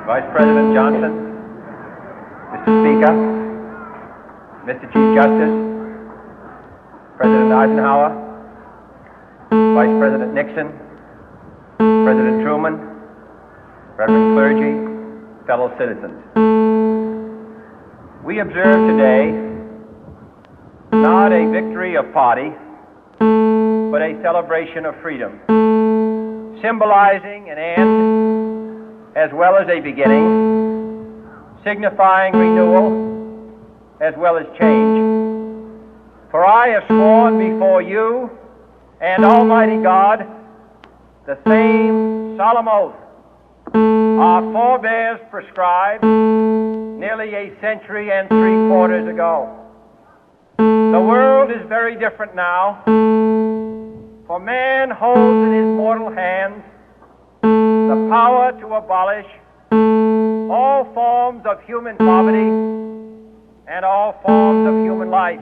Vice President Johnson, Mr. Speaker, Mr. Chief Justice, President Eisenhower, Vice President Nixon, President Truman, Reverend clergy, fellow citizens. We observe today not a victory of party, but a celebration of freedom, symbolizing an end as well as a beginning, signifying renewal as well as change. For I have sworn before you and Almighty God the same solemn oath our forebears prescribed nearly a century and 3/4 ago. The world is very different now, for man holds in his mortal hands the power to abolish all forms of human poverty and all forms of human life.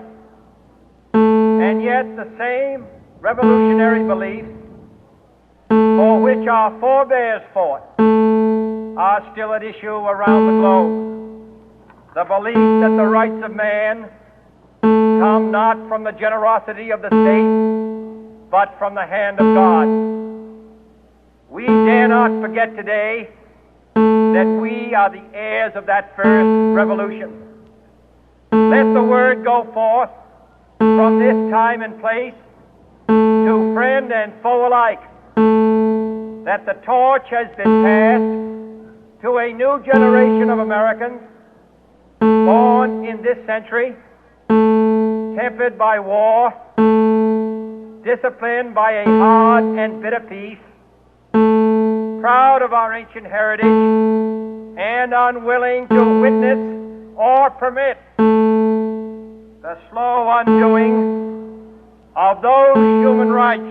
And yet the same revolutionary beliefs for which our forebears fought are still at issue around the globe. The belief that the rights of man come not from the generosity of the state, but from the hand of God. We dare not forget today that we are the heirs of that first revolution. Let the word go forth from this time and place to friend and foe alike that the torch has been passed to a new generation of Americans born in this century, tempered by war, disciplined by a hard and bitter peace, proud of our ancient heritage, and unwilling to witness or permit the slow undoing of those human rights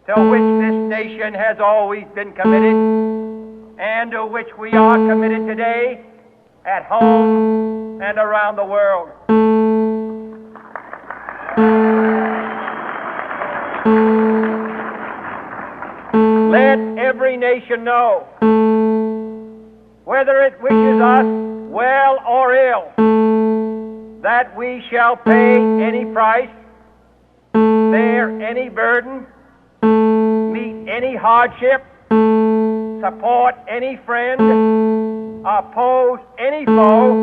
to which this nation has always been committed and to which we are committed today at home and around the world. Let every nation know, whether it wishes us well or ill, that we shall pay any price, bear any burden, meet any hardship, support any friend, oppose any foe,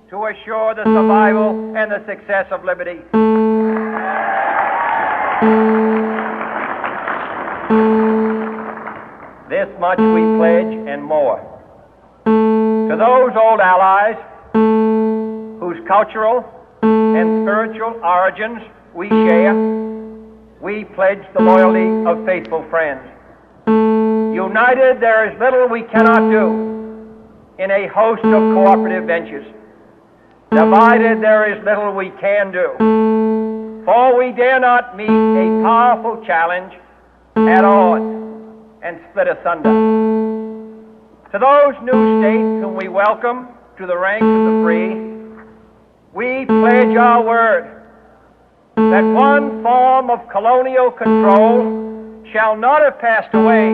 to assure the survival and the success of liberty. This much we pledge and more. To those old allies whose cultural and spiritual origins we share, we pledge the loyalty of faithful friends. United, there is little we cannot do in a host of cooperative ventures. Divided, there is little we can do, for we dare not meet a powerful challenge at odds and split asunder. To those new states whom we welcome to the ranks of the free, we pledge our word that one form of colonial control shall not have passed away,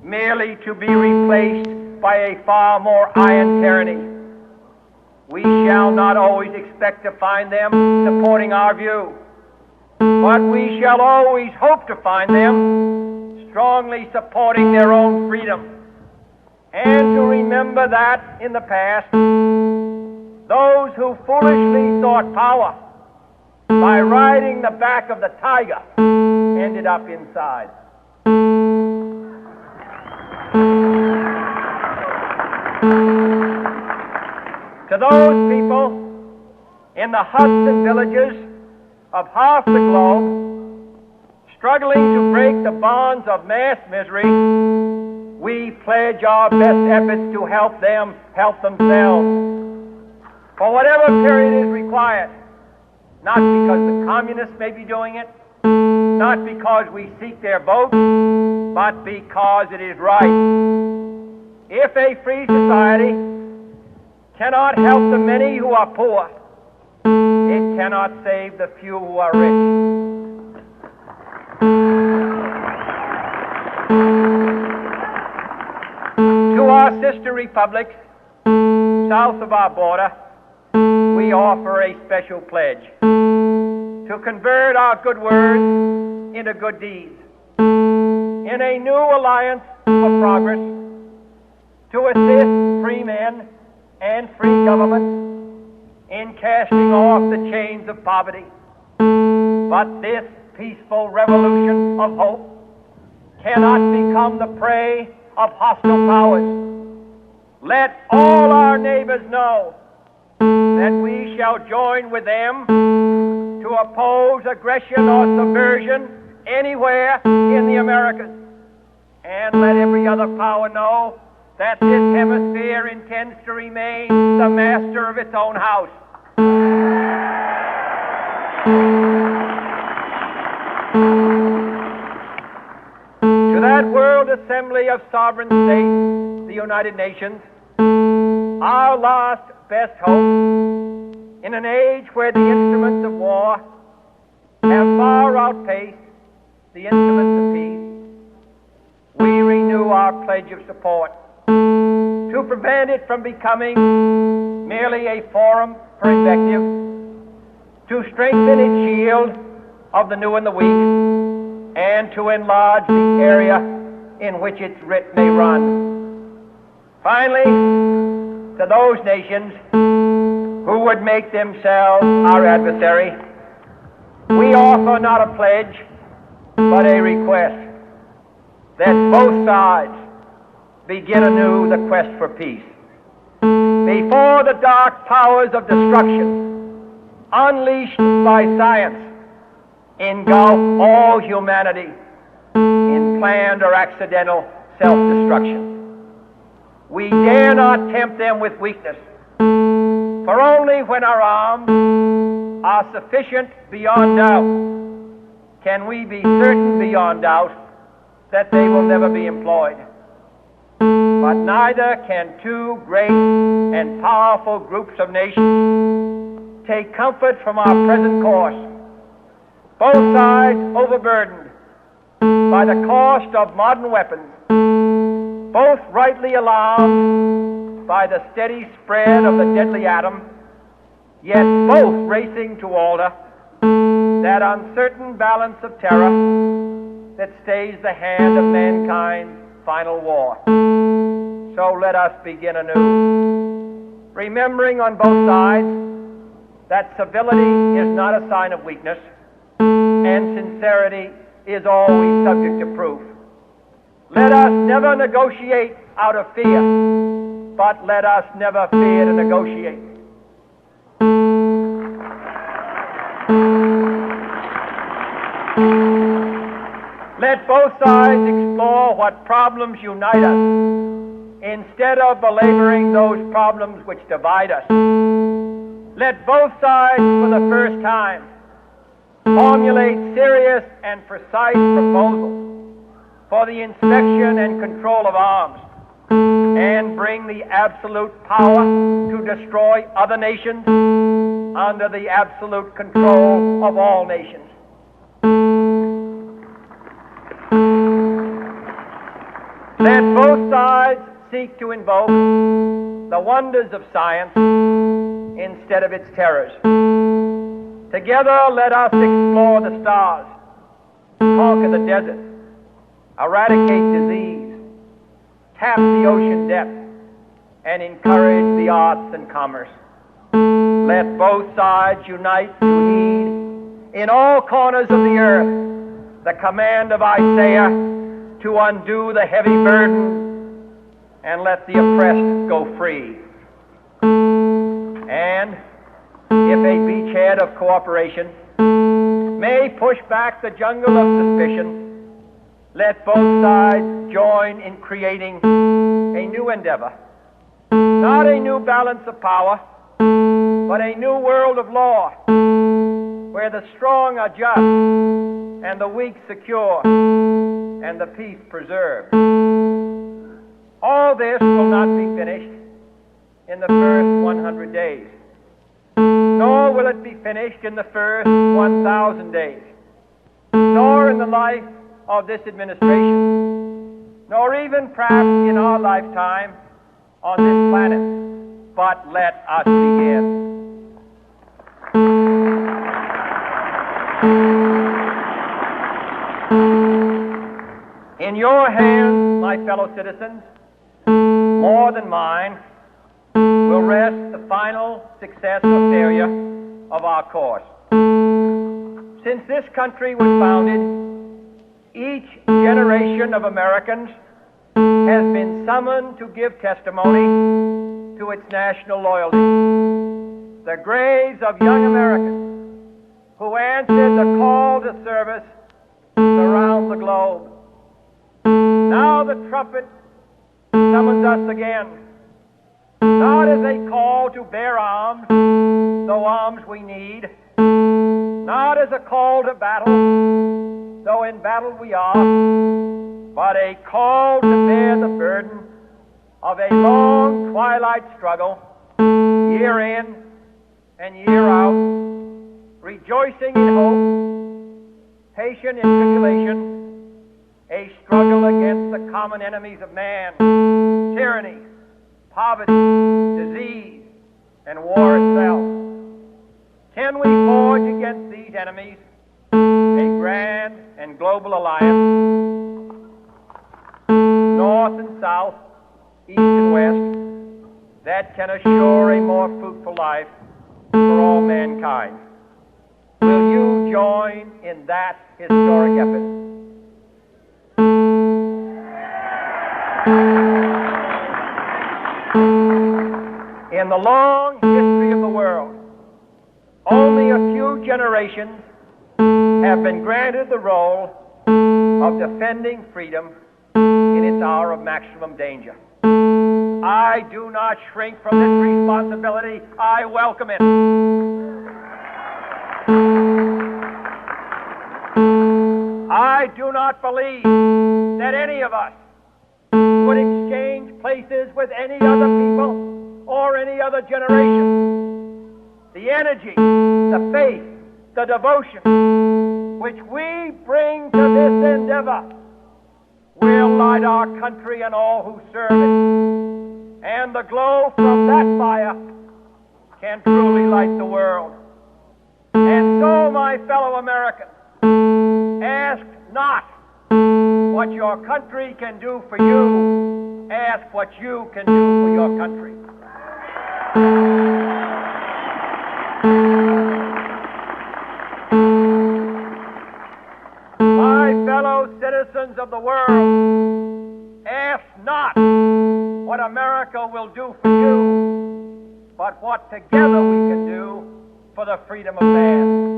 merely to be replaced by a far more iron tyranny. We shall not always expect to find them supporting our view, but we shall always hope to find them strongly supporting their own freedom, and to remember that in the past, those who foolishly sought power by riding the back of the tiger ended up inside. To those people in the huts and villages of half the globe struggling to break the bonds of mass misery, we pledge our best efforts to help them help themselves. For whatever period is required, not because the communists may be doing it, not because we seek their votes, but because it is right. If a free society cannot help the many who are poor, it cannot save the few who are rich. sister republics south of our border, we offer a special pledge to convert our good words into good deeds in a new alliance for progress, to assist free men and free governments in casting off the chains of poverty. But this peaceful revolution of hope cannot become the prey of hostile powers. Let all our neighbors know that we shall join with them to oppose aggression or subversion anywhere in the Americas. And let every other power know that this hemisphere intends to remain the master of its own house. To that World Assembly of Sovereign States, the United Nations, our last best hope, in an age where the instruments of war have far outpaced the instruments of peace, we renew our pledge of support to prevent it from becoming merely a forum for invective, to strengthen its shield of the new and the weak, and to enlarge the area in which its writ may run. Finally, to those nations who would make themselves our adversary, we offer not a pledge, but a request that both sides begin anew the quest for peace. Before the dark powers of destruction, unleashed by science, engulf all humanity in planned or accidental self-destruction. We dare not tempt them with weakness, for only when our arms are sufficient beyond doubt can we be certain beyond doubt that they will never be employed. But neither can two great and powerful groups of nations take comfort from our present course, both sides overburdened by the cost of modern weapons, both rightly alarmed by the steady spread of the deadly atom, yet both racing to alter that uncertain balance of terror that stays the hand of mankind's final war. So let us begin anew, remembering on both sides that civility is not a sign of weakness, and sincerity is always subject to proof. Let us never negotiate out of fear, but let us never fear to negotiate. Let both sides explore what problems unite us, instead of belaboring those problems which divide us. Let both sides, for the first time, formulate serious and precise proposals for the inspection and control of arms, and bring the absolute power to destroy other nations under the absolute control of all nations. Let both sides seek to invoke the wonders of science instead of its terrors. Together let us explore the stars, conquer the desert, eradicate disease, tap the ocean depths, and encourage the arts and commerce. Let both sides unite to heed in all corners of the earth the command of Isaiah to undo the heavy burden and let the oppressed go free. And if a beachhead of cooperation may push back the jungle of suspicion, let both sides join in creating a new endeavor, not a new balance of power, but a new world of law, where the strong are just and the weak secure and the peace preserved. All this will not be finished in the first 100 days, nor will it be finished in the first 1,000 days, nor in the life of this administration, nor even perhaps in our lifetime on this planet. But let us begin. In your hands, my fellow citizens, more than mine, will rest the final success or failure of our course. Since this country was founded, each generation of Americans has been summoned to give testimony to its national loyalty. The graves of young Americans who answered the call to service surround the globe. Now the trumpet summons us again, not as a call to bear arms, though arms we need, not as a call to battle, though in battle we are, but a call to bear the burden of a long twilight struggle, year in and year out, rejoicing in hope, patient in tribulation, a struggle against the common enemies of man, tyranny, poverty, disease, and war itself. Can we forge against these enemies a grand and global alliance, north and south, east and west, that can assure a more fruitful life for all mankind? Will you join in that historic effort? In the long history of the world, only a few generations have been granted the role of defending freedom in its hour of maximum danger. I do not shrink from this responsibility. I welcome it. I do not believe that any of us would exchange places with any other people or any other generation. The energy, the faith, the devotion which we bring to this endeavor will light our country and all who serve it. And the glow from that fire can truly light the world. And so, my fellow Americans, ask not what your country can do for you. Ask what you can do for your country. My fellow citizens of the world, ask not what America will do for you, but what together we can do for the freedom of man.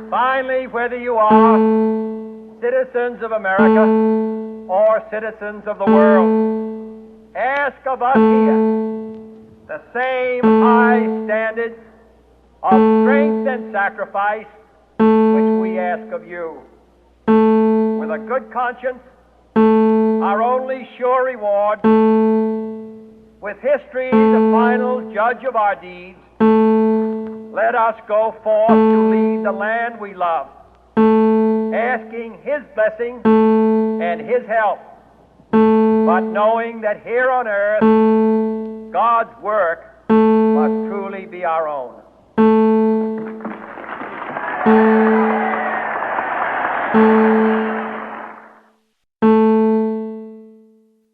Finally, whether you are citizens of America or citizens of the world, ask of us here the same high standards of strength and sacrifice which we ask of you. With a good conscience, our only sure reward, with history the final judge of our deeds, let us go forth to lead the land we love, asking His blessing and His help, but knowing that here on earth, God's work must truly be our own.